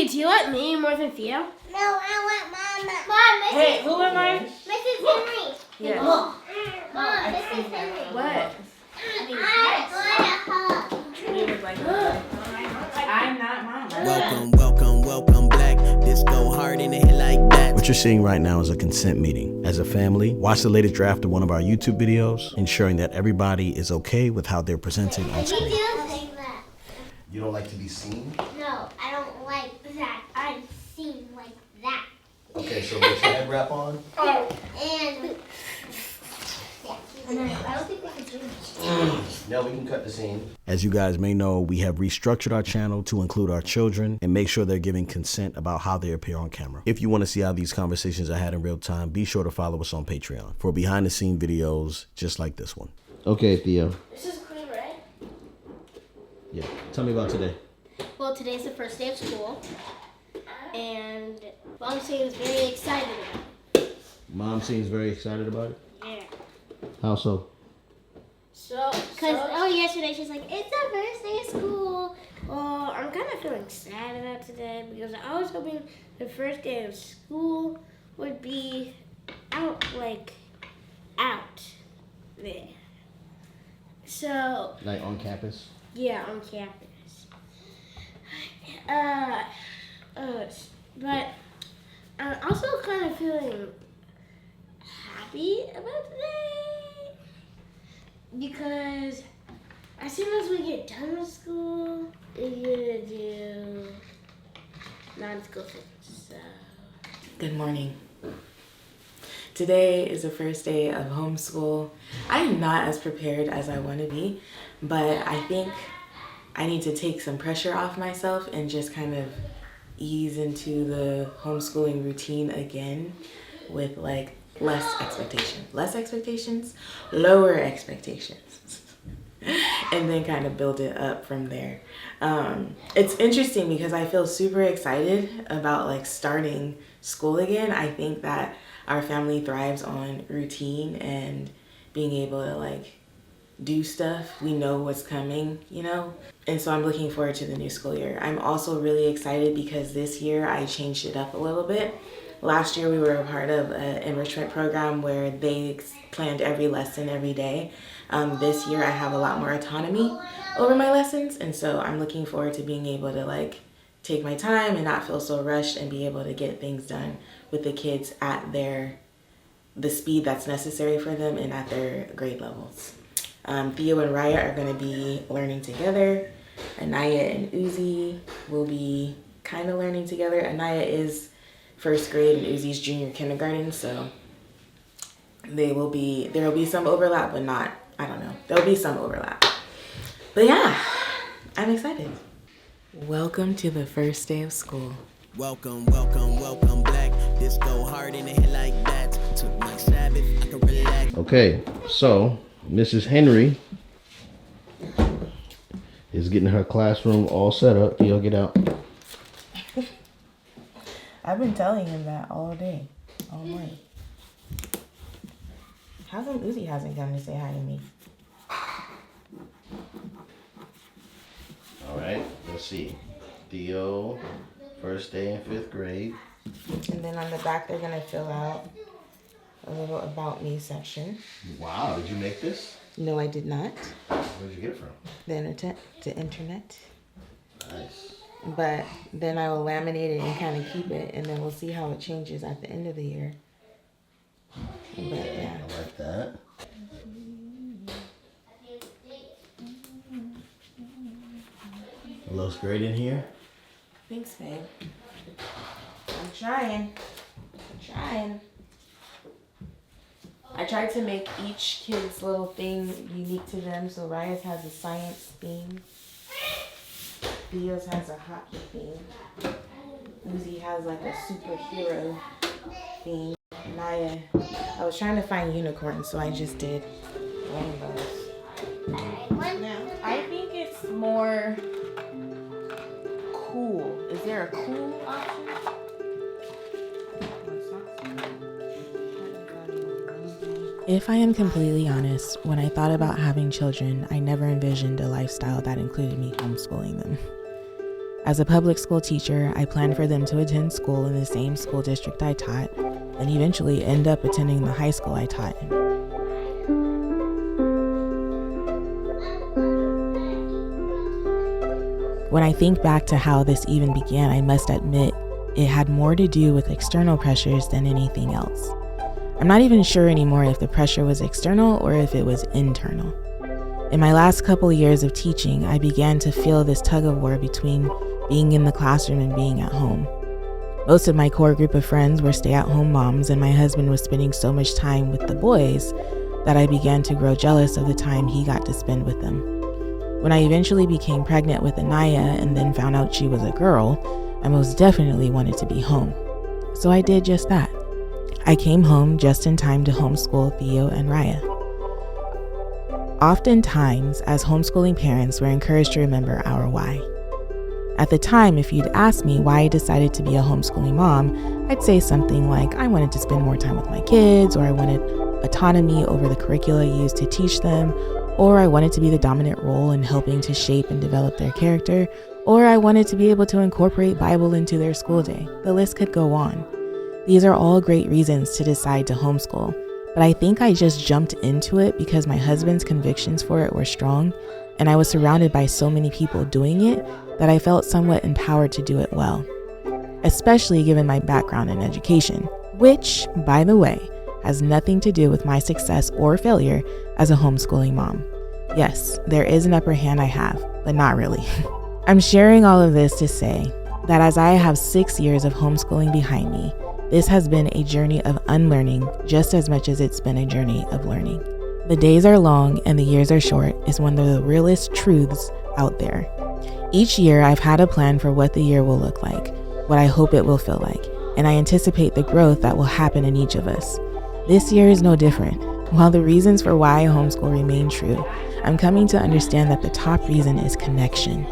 Uzi, do you like me more than Theo? No, I want Mama. Mom, Mrs. Hey, who am I? Mrs. Henry. Yes. Mom, Mrs. Henry. What? I want a hug. You look like her. I'm not Mama. Welcome, black. This go hard in the head like that. What you're seeing right now is a consent meeting. As a family, watch the latest draft of one of our YouTube videos, ensuring that everybody is okay with how they're presented on screen. You don't like to be seen? No, I don't like that. I'm seen like that. Okay, so what's your head wrap on? And I don't think we can do this. Now we can cut the scene. As you guys may know, we have restructured our channel to include our children and make sure they're giving consent about how they appear on camera. If you want to see how these conversations are had in real time, be sure to follow us on Patreon for behind the scene videos just like this one. Okay, Theo. This is clean, right? Yeah. Tell me about today. Well, today's the first day of school, and Mom seems very excited about it. Mom seems very excited about it. Yeah. How so? Yesterday she's like, it's the first day of school. Well, I'm kind of feeling sad about today because I was hoping the first day of school would be out there. So. Like on campus? Yeah, on campus. But I'm also kind of feeling happy about today because as soon as we get done with school, we're gonna do non-school things. So. Good morning. Today is the first day of homeschool. I am not as prepared as I want to be, but I think I need to take some pressure off myself and just kind of ease into the homeschooling routine again with like less expectations, lower expectations, and then kind of build it up from there. It's interesting because I feel super excited about like starting school again. I think that our family thrives on routine and being able to like do stuff. We know what's coming, you know? And so I'm looking forward to the new school year. I'm also really excited because this year I changed it up a little bit. Last year we were a part of an enrichment program where they planned every lesson every day. This year I have a lot more autonomy over my lessons, and so I'm looking forward to being able to like take my time and not feel so rushed and be able to get things done with the kids at the speed that's necessary for them and at their grade levels. Theo and Raya are going to be learning together. Anaya and Uzi will be kind of learning together. Anaya is first grade and Uzi's junior kindergarten, so there will be some overlap, but not, I don't know. There'll be some overlap. But yeah, I'm excited. Welcome to the first day of school. Welcome, black. This go hard in the head like that. Took my Sabbath, I can relax. Okay, so Mrs. Henry is getting her classroom all set up. Theo, get out. I've been telling him that all day, all morning. How come Uzi hasn't come to say hi to me? All right, let's see. Theo, first day in 5th grade. And then on the back, they're gonna fill out a little about me section. Wow, did you make this? No, I did not. Where did you get it from? The internet. Nice. But then I will laminate it and kind of keep it, and then we'll see how it changes at the end of the year. But yeah. I like that. It looks great in here. Thanks, babe. I'm trying. I tried to make each kid's little thing unique to them. So Raya's has a science theme. Theo's has a hockey theme. Uzi has like a superhero theme. Naya, I was trying to find unicorns, so I just did rainbows. Now, I think it's more cool. Is there a cool option? If I am completely honest, when I thought about having children, I never envisioned a lifestyle that included me homeschooling them. As a public school teacher, I planned for them to attend school in the same school district I taught, and eventually end up attending the high school I taught in. When I think back to how this even began, I must admit it had more to do with external pressures than anything else. I'm not even sure anymore if the pressure was external or if it was internal. In my last couple years of teaching, I began to feel this tug of war between being in the classroom and being at home. Most of my core group of friends were stay-at-home moms, and my husband was spending so much time with the boys that I began to grow jealous of the time he got to spend with them. When I eventually became pregnant with Anaya and then found out she was a girl, I most definitely wanted to be home. So I did just that. I came home just in time to homeschool Theo and Raya. Oftentimes, as homeschooling parents, we're encouraged to remember our why. At the time, if you'd asked me why I decided to be a homeschooling mom, I'd say something like, I wanted to spend more time with my kids, or I wanted autonomy over the curricula used to teach them, or I wanted to be the dominant role in helping to shape and develop their character, or I wanted to be able to incorporate Bible into their school day. The list could go on. These are all great reasons to decide to homeschool, but I think I just jumped into it because my husband's convictions for it were strong, and I was surrounded by so many people doing it that I felt somewhat empowered to do it well, especially given my background in education, which, by the way, has nothing to do with my success or failure as a homeschooling mom. Yes, there is an upper hand I have, but not really. I'm sharing all of this to say that as I have 6 years of homeschooling behind me, this has been a journey of unlearning just as much as it's been a journey of learning. The days are long and the years are short is one of the realest truths out there. Each year I've had a plan for what the year will look like, what I hope it will feel like, and I anticipate the growth that will happen in each of us. This year is no different. While the reasons for why I homeschool remain true, I'm coming to understand that the top reason is connection.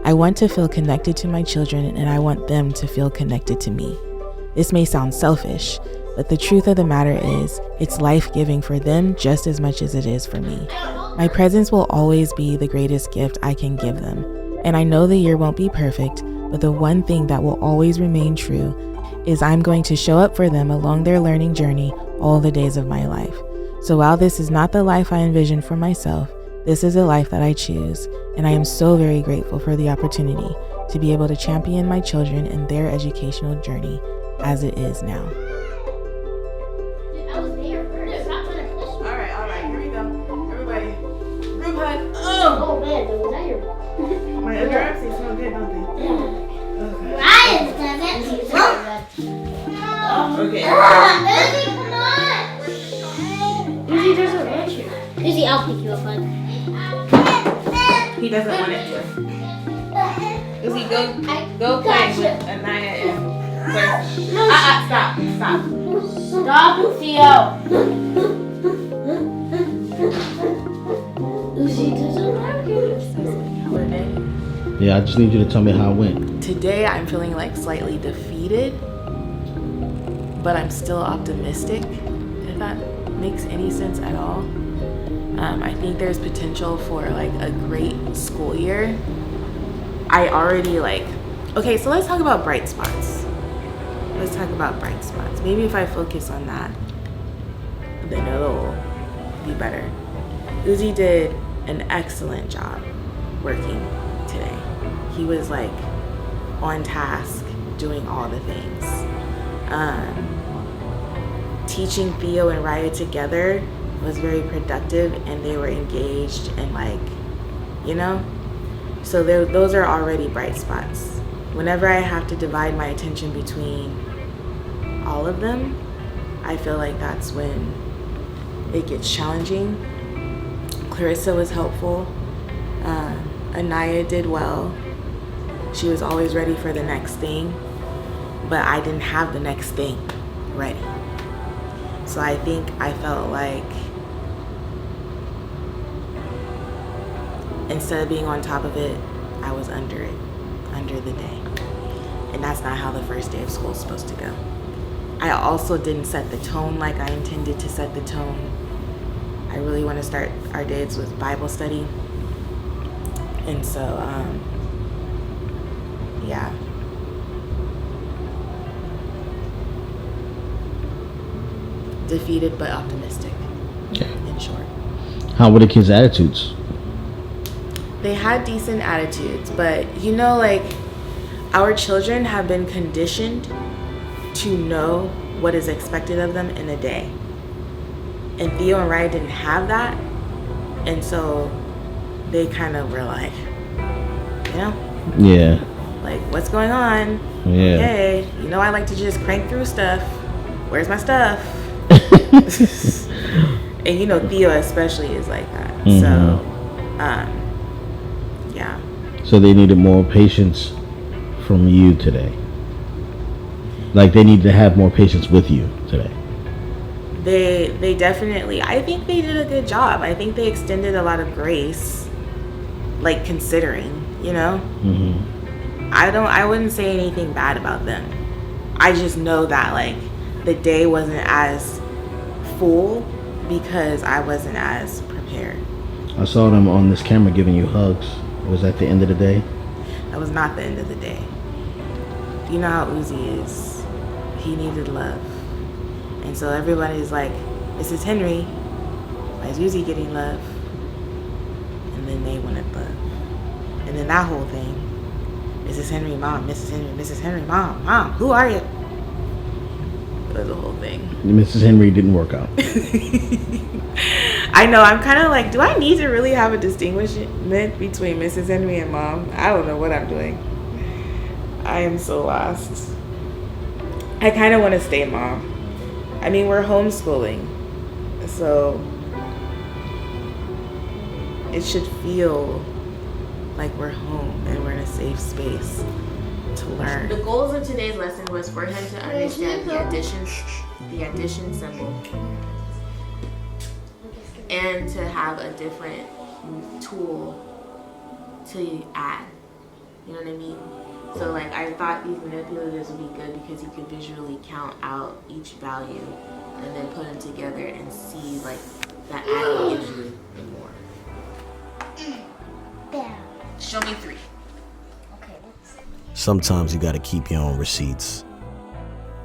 I want to feel connected to my children, and I want them to feel connected to me. This may sound selfish, but the truth of the matter is, it's life-giving for them just as much as it is for me. My presence will always be the greatest gift I can give them, and I know the year won't be perfect, but the one thing that will always remain true is I'm going to show up for them along their learning journey all the days of my life. So while this is not the life I envision for myself, this is a life that I choose, and I am so very grateful for the opportunity to be able to champion my children in their educational journey as it is now. I was there first. Stop trying to push me. All right, here we go. Everybody, group hug. Oh man, was that your? My underarms, they smell good, don't they? Yeah. Ryan's doesn't. Okay. Lizzie, come on. Uzi doesn't want you. Lizzie, I'll pick you up, bud. He doesn't want it to. Uzi, go play with Anaya and Claire. Stop. Stop, Theo. Uzi doesn't like you. How are they? Yeah, I just need you to tell me how it went. Today I'm feeling like slightly defeated, but I'm still optimistic, if that makes any sense at all. I think there's potential for like a great school year. I already okay, so let's talk about bright spots. Maybe if I focus on that, then it'll be better. Uzi did an excellent job working today. He was on task, doing all the things. Teaching Theo and Raya together was very productive, and they were engaged and so those are already bright spots. Whenever I have to divide my attention between all of them, I feel like that's when it gets challenging. Clarissa was helpful. Anaya did well. She was always ready for the next thing, but I didn't have the next thing ready. So I think I felt like instead of being on top of it, I was under the day. And that's not how the first day of school is supposed to go. I also didn't set the tone like I intended to set the tone. I really want to start our days with Bible study. And so yeah. Defeated but optimistic, in short. How were the kids' attitudes? They had decent attitudes, but you know, like, our children have been conditioned to know what is expected of them in a day. And Theo and Ryan didn't have that. And so they kind of were like, you know? Yeah. Like, what's going on? Yeah. Okay, you know I like to just crank through stuff. Where's my stuff? And you know, Theo especially is like that. Mm-hmm. So, yeah. So they needed more patience from you today. Like, they need to have more patience with you today. They definitely, I think they did a good job. I think they extended a lot of grace, like, considering, you know? Mm-hmm. I wouldn't say anything bad about them. I just know that, like, the day wasn't as full because I wasn't as prepared. I saw them on this camera giving you hugs. Was that the end of the day? That was not the end of the day. You know how Uzi is. He needed love. And so everybody's like, Mrs. Henry, why is Uzi getting love? And then they wanted love. And then that whole thing, Mrs. Henry, mom, Mrs. Henry, Mrs. Henry, mom, who are you? It was a whole thing. Mrs. Henry didn't work out. I know, I'm kind of like, do I need to really have a distinguishment between Mrs. Henry and mom? I don't know what I'm doing. I am so lost. I kind of want to stay mom. I mean, we're homeschooling, so it should feel like we're home and we're in a safe space to learn. The goals of today's lesson was for him to understand the addition symbol and to have a different tool to add. You know what I mean? So, like, I thought these manipulators would be good because you could visually count out each value and then put them together and see, like, that adding gives you more. Yeah. Show me 3. Okay, let's see. Sometimes you got to keep your own receipts.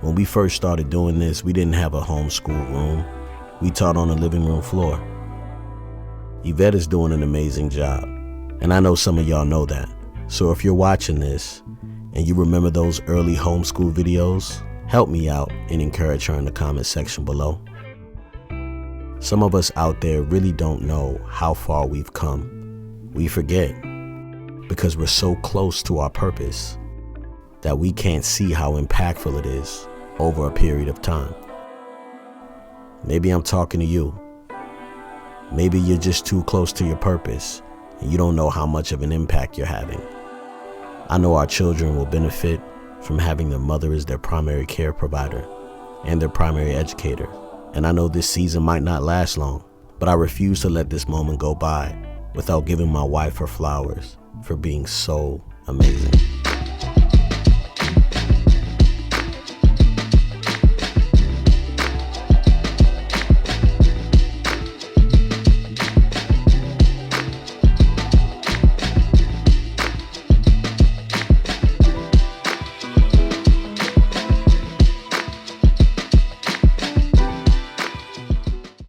When we first started doing this, we didn't have a homeschool room. We taught on the living room floor. Yvette is doing an amazing job, and I know some of y'all know that. So if you're watching this and you remember those early homeschool videos, help me out and encourage her in the comment section below. Some of us out there really don't know how far we've come. We forget because we're so close to our purpose that we can't see how impactful it is over a period of time. Maybe I'm talking to you. Maybe you're just too close to your purpose and you don't know how much of an impact you're having. I know our children will benefit from having their mother as their primary care provider and their primary educator. And I know this season might not last long, but I refuse to let this moment go by without giving my wife her flowers for being so amazing.